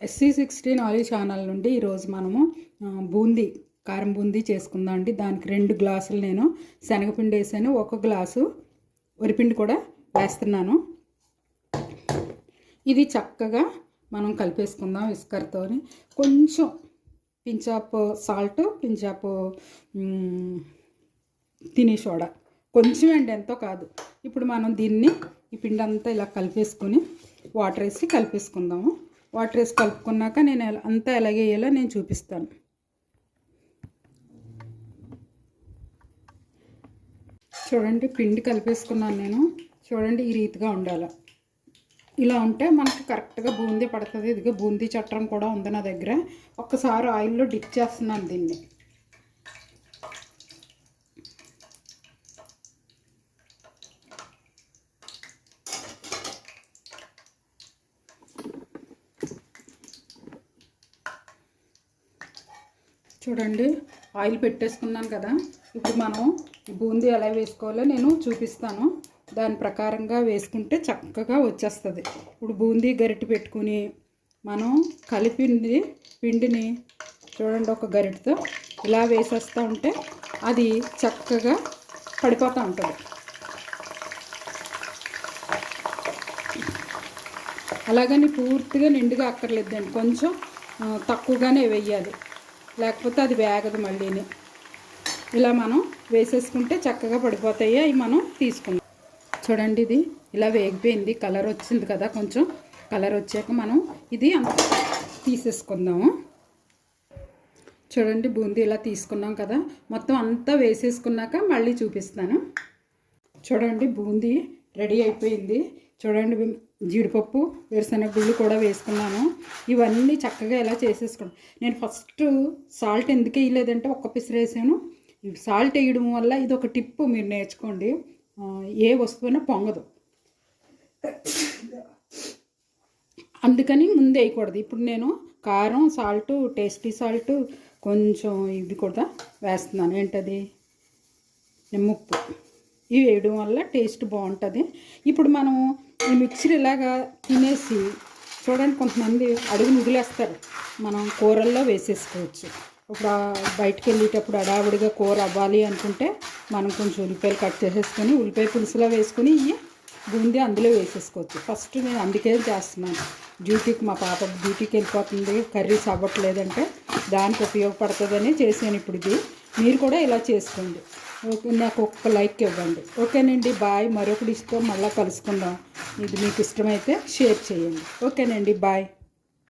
SC16 olive channel నుండి ఈరోజు మనము బూందీ కారం బూందీ చేసుకుందాం అండి. దానికి 2 గ్లాసులు నేను శనగపిండి వేసాను, 1 గ్లాసు వరిపిండి కూడా వేస్తున్నాను. ఇది చక్కగా మనం కలిపేసుకుందాం విస్కర్తో. కొంచెం పించాప్ సాల్ట్, పించాప్ తినే సోడా కొంచెం అండి, ఎంతో కాదు. ఇప్పుడు మనం దీన్ని ఈ పిండి అంతా ఇలా కలిపేసుకొని వాటర్ వేసి కలిపేసుకుందాము. వాటర్ వేసి కలుపుకున్నాక నేను అంతా ఎలాగే వేయాలో నేను చూపిస్తాను. చూడండి, పిండి కలిపేసుకున్నాను నేను. చూడండి, ఈ రీతిగా ఉండాలి. ఇలా ఉంటే మనకు కరెక్ట్గా బూందీ పడుతుంది. ఇదిగో బూందీ చట్రం కూడా ఉంది నా దగ్గర. ఒక్కసారి ఆయిల్లో డిప్ చేస్తున్నాను దీన్ని. చూడండి, ఆయిల్ పెట్టేసుకున్నాను కదా. ఇప్పుడు మనం బూందీ ఎలా వేసుకోవాలో నేను చూపిస్తాను. దాని ప్రకారంగా వేసుకుంటే చక్కగా వచ్చేస్తుంది. ఇప్పుడు బూందీ గరిటె పెట్టుకుని మనం కలిపింది పిండిని చూడండి, ఒక గరిటెతో ఇలా వేసేస్తూ ఉంటే అది చక్కగా పడిపోతూ ఉంటుంది. అలాగని పూర్తిగా నిండుగా అక్కర్లేదండి, కొంచెం తక్కువగానే వేయాలి, లేకపోతే అది వేగదు మళ్ళీని. ఇలా మనం వేసేసుకుంటే చక్కగా పడిపోతాయి. అవి మనం తీసుకుందాం. చూడండి, ఇది ఇలా వేగిపోయింది, కలర్ వచ్చింది కదా. కొంచెం కలర్ వచ్చాక మనం ఇది తీసేసుకుందాము. చూడండి, బూందీ ఇలా తీసుకున్నాం కదా. మొత్తం అంతా వేసేసుకున్నాక మళ్ళీ చూపిస్తాను. చూడండి, బూందీ రెడీ అయిపోయింది. చూడండి, జీడిపప్పు, వేరుశనగ గుళ్ళు కూడా వేసుకున్నాను. ఇవన్నీ చక్కగా ఎలా చేసేసుకున్నాను. నేను ఫస్ట్ సాల్ట్ ఎందుకు వేయలేదంటే ఒక్క పిసిరు వేసాను. సాల్ట్ వేయడం వల్ల ఇది ఒక టిప్పు, మీరు నేర్చుకోండి. ఏ వస్తువునా పొంగదు, అందుకని ముందే వేయకూడదు. ఇప్పుడు నేను కారం, సాల్ట్, టేస్టీ సాల్ట్, కొంచెం ఇది కూడా వేస్తున్నాను. ఏంటది, నిమ్మప్పు. ఇవి వేయడం వల్ల టేస్ట్ బాగుంటుంది. ఇప్పుడు మనం ఈ మిక్చర్ ఇలాగా తినేసి చూడండి, కొంతమంది అడుగుని వదిలేస్తారు. మనం కూరల్లో వేసేసుకోవచ్చు. ఇప్పుడు బయటకు వెళ్ళేటప్పుడు అడావిడిగా కూర అవ్వాలి అనుకుంటే మనం కొంచెం ఉల్లిపాయలు కట్ చేసేసుకొని ఉల్లిపాయ పులుసులో వేసుకొని ఈ బూందీ అందులో వేసేసుకోవచ్చు. ఫస్ట్ నేను అందుకే చేస్తున్నాను. డ్యూటీకి మా పాప డ్యూటీకి వెళ్ళిపోతుంది, కర్రీస్ అవ్వట్లేదంటే దానికి ఉపయోగపడుతుందని చేసాను. ఇప్పుడు ఇది మీరు కూడా ఇలా చేసుకోండి. ఓకే, నాకు ఒక్క లైక్ ఇవ్వండి. ఓకేనండి, బాయ్. మరొక డిష్తో మళ్ళీ కలుసుకుందాం. ఇది మీకు ఇష్టమైతే షేర్ చేయండి. ఓకేనండి, బాయ్.